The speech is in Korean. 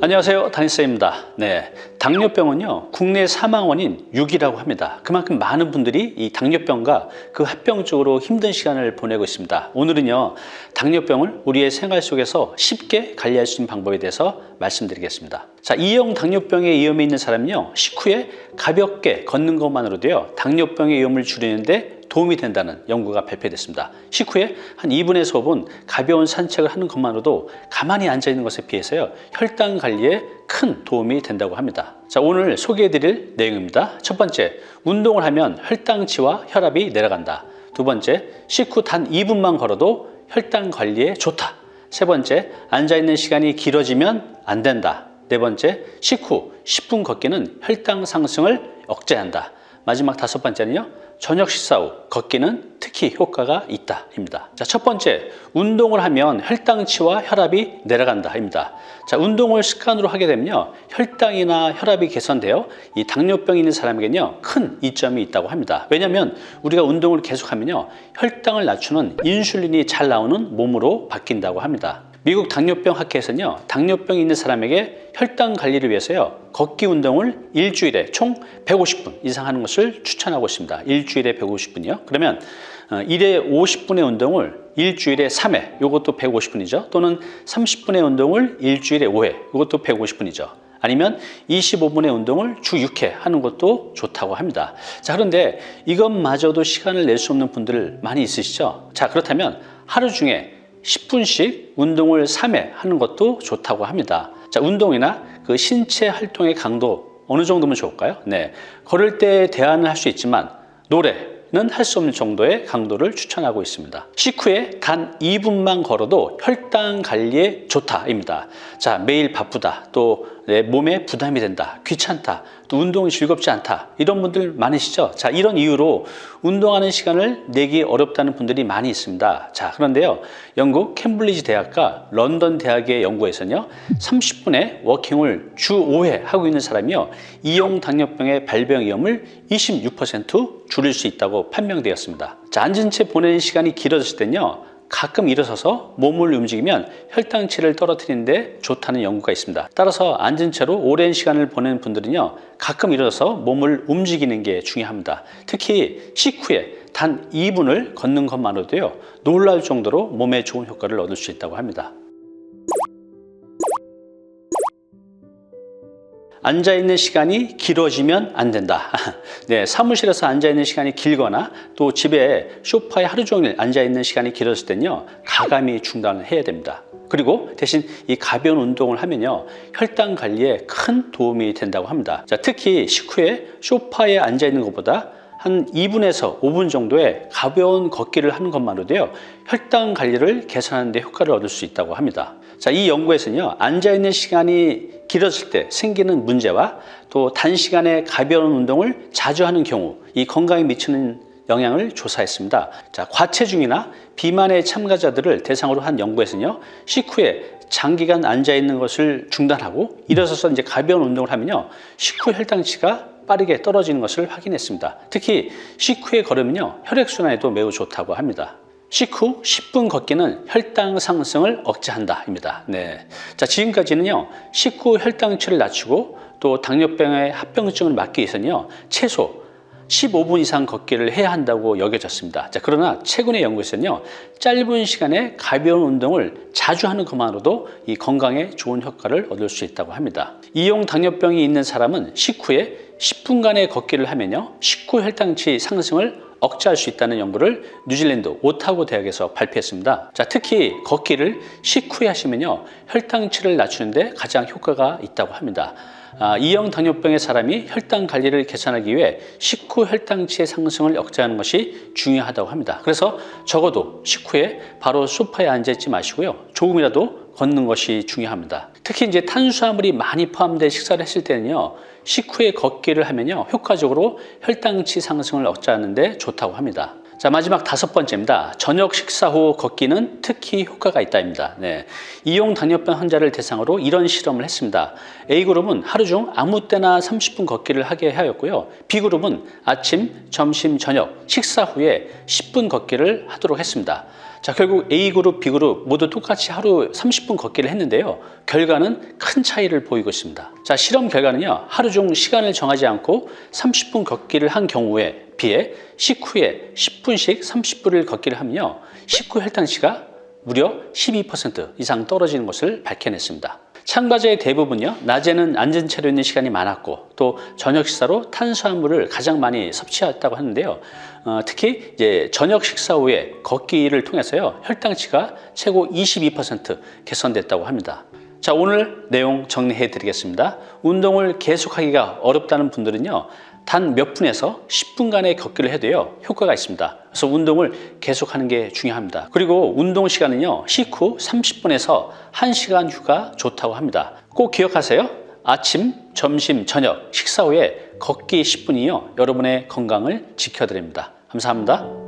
안녕하세요, 담임쌤입니다. 네, 당뇨병은요 국내 사망 원인 6위라고 합니다. 그만큼 많은 분들이 이 당뇨병과 그 합병증으로 힘든 시간을 보내고 있습니다. 오늘은요 당뇨병을 우리의 생활 속에서 쉽게 관리할 수 있는 방법에 대해서 말씀드리겠습니다. 자, 2형 당뇨병의 위험이 있는 사람은요 식후에 가볍게 걷는 것만으로도요 당뇨병의 위험을 줄이는데 도움이 된다는 연구가 발표됐습니다. 식후에 한 2분에서 5분 가벼운 산책을 하는 것만으로도 가만히 앉아 있는 것에 비해서요 혈당 관리에 큰 도움이 된다고 합니다. 자, 오늘 소개해드릴 내용입니다. 첫 번째, 운동을 하면 혈당치와 혈압이 내려간다. 두 번째, 식후 단 2분만 걸어도 혈당 관리에 좋다. 세 번째, 앉아있는 시간이 길어지면 안 된다. 네 번째, 식후 10분 걷기는 혈당 상승을 억제한다. 마지막 다섯 번째는요, 저녁 식사 후 걷기는 특히 효과가 있다입니다. 자, 첫 번째, 운동을 하면 혈당치와 혈압이 내려간다입니다. 자, 운동을 습관으로 하게 되면요 혈당이나 혈압이 개선되어 이 당뇨병이 있는 사람에게는요 큰 이점이 있다고 합니다. 왜냐하면 우리가 운동을 계속하면요 혈당을 낮추는 인슐린이 잘 나오는 몸으로 바뀐다고 합니다. 미국 당뇨병 학회에서는요 당뇨병이 있는 사람에게 혈당 관리를 위해서요 걷기 운동을 일주일에 총 150분 이상 하는 것을 추천하고 있습니다. 일주일에 150분이요. 그러면 1회 50분의 운동을 일주일에 3회, 이것도 150분이죠. 또는 30분의 운동을 일주일에 5회, 이것도 150분이죠. 아니면 25분의 운동을 주 6회 하는 것도 좋다고 합니다. 자, 그런데 이것마저도 시간을 낼 수 없는 분들 많이 있으시죠? 자, 그렇다면 하루 중에 10분씩 운동을 3회 하는 것도 좋다고 합니다. 자, 운동이나 그 신체 활동의 강도 어느 정도면 좋을까요? 네, 걸을 때 대화는 할 수 있지만 노래는 할 수 없는 정도의 강도를 추천하고 있습니다. 식후에 단 2분만 걸어도 혈당 관리에 좋다입니다. 자, 매일 바쁘다, 또 내 몸에 부담이 된다, 귀찮다, 또 운동이 즐겁지 않다, 이런 분들 많으시죠? 자, 이런 이유로 운동하는 시간을 내기 어렵다는 분들이 많이 있습니다. 자, 그런데요 영국 캠브리지 대학과 런던 대학의 연구에서는요 30분의 워킹을 주 5회 하고 있는 사람이요 2형 당뇨병의 발병 위험을 26% 줄일 수 있다고 판명되었습니다. 자, 앉은 채 보내는 시간이 길어졌을 때는요 가끔 일어서서 몸을 움직이면 혈당치를 떨어뜨리는 데 좋다는 연구가 있습니다. 따라서 앉은 채로 오랜 시간을 보내는 분들은요 가끔 일어서서 몸을 움직이는 게 중요합니다. 특히 식후에 단 2분을 걷는 것만으로도요 놀라울 정도로 몸에 좋은 효과를 얻을 수 있다고 합니다. 앉아있는 시간이 길어지면 안 된다. 네, 사무실에서 앉아있는 시간이 길거나 또 집에 소파에 하루 종일 앉아있는 시간이 길어질 때는요 가감히 중단을 해야 됩니다. 그리고 대신 이 가벼운 운동을 하면요 혈당 관리에 큰 도움이 된다고 합니다. 자, 특히 식후에 소파에 앉아있는 것보다 한 2분에서 5분 정도의 가벼운 걷기를 하는 것만으로도요 혈당 관리를 개선하는 데 효과를 얻을 수 있다고 합니다. 자, 이 연구에서는요 앉아있는 시간이 길어질 때 생기는 문제와 또 단시간에 가벼운 운동을 자주 하는 경우 이 건강에 미치는 영향을 조사했습니다. 자, 과체중이나 비만의 참가자들을 대상으로 한 연구에서는요 식후에 장기간 앉아있는 것을 중단하고 일어서서 이제 가벼운 운동을 하면요 식후 혈당치가 빠르게 떨어지는 것을 확인했습니다. 특히 식후에 걸으면요 혈액순환에도 매우 좋다고 합니다. 식후 10분 걷기는 혈당 상승을 억제한다입니다. 네. 자, 지금까지는요 식후 혈당치를 낮추고 또 당뇨병의 합병증을 막기 위해서는요 최소 15분 이상 걷기를 해야 한다고 여겨졌습니다. 자, 그러나 최근의 연구에서는요 짧은 시간에 가벼운 운동을 자주 하는 것만으로도 이 건강에 좋은 효과를 얻을 수 있다고 합니다. 2형 당뇨병이 있는 사람은 식후에 10분간의 걷기를 하면요 식후 혈당치 상승을 억제할 수 있다는 연구를 뉴질랜드 오타고 대학에서 발표했습니다. 자, 특히 걷기를 식후에 하시면요 혈당치를 낮추는 데 가장 효과가 있다고 합니다. 2형 당뇨병의 사람이 혈당 관리를 개선하기 위해 식후 혈당치의 상승을 억제하는 것이 중요하다고 합니다. 그래서 적어도 식후에 바로 소파에 앉아 있지 마시고요 조금이라도 걷는 것이 중요합니다. 특히 이제 탄수화물이 많이 포함된 식사를 했을 때는요 식후에 걷기를 하면요 효과적으로 혈당치 상승을 억제하는 데 좋다고 합니다. 자, 마지막 다섯 번째입니다. 저녁 식사 후 걷기는 특히 효과가 있다입니다. 네, 2형 당뇨병 환자를 대상으로 이런 실험을 했습니다. A그룹은 하루 중 아무 때나 30분 걷기를 하게 하였고요. B그룹은 아침, 점심, 저녁 식사 후에 10분 걷기를 하도록 했습니다. 자, 결국 A그룹, B그룹 모두 똑같이 하루 30분 걷기를 했는데요. 결과는 큰 차이를 보이고 있습니다. 자, 실험 결과는요. 하루 중 시간을 정하지 않고 30분 걷기를 한 경우에 비해 식후에 10분씩 30분을 걷기를 하면요. 식후 혈당치가 무려 12% 이상 떨어지는 것을 밝혀냈습니다. 참가자의 대부분요, 낮에는 앉은 채로 있는 시간이 많았고 또 저녁 식사로 탄수화물을 가장 많이 섭취했다고 하는데요. 특히 이제 저녁 식사 후에 걷기를 통해서요, 혈당치가 최고 22% 개선됐다고 합니다. 자, 오늘 내용 정리해 드리겠습니다. 운동을 계속하기가 어렵다는 분들은요, 단 몇 분에서 10분간의 걷기를 해도요, 효과가 있습니다. 그래서 운동을 계속하는 게 중요합니다. 그리고 운동 시간은요, 식후 30분에서 1시간 휴가 좋다고 합니다. 꼭 기억하세요. 아침, 점심, 저녁, 식사 후에 걷기 10분이요, 여러분의 건강을 지켜드립니다. 감사합니다.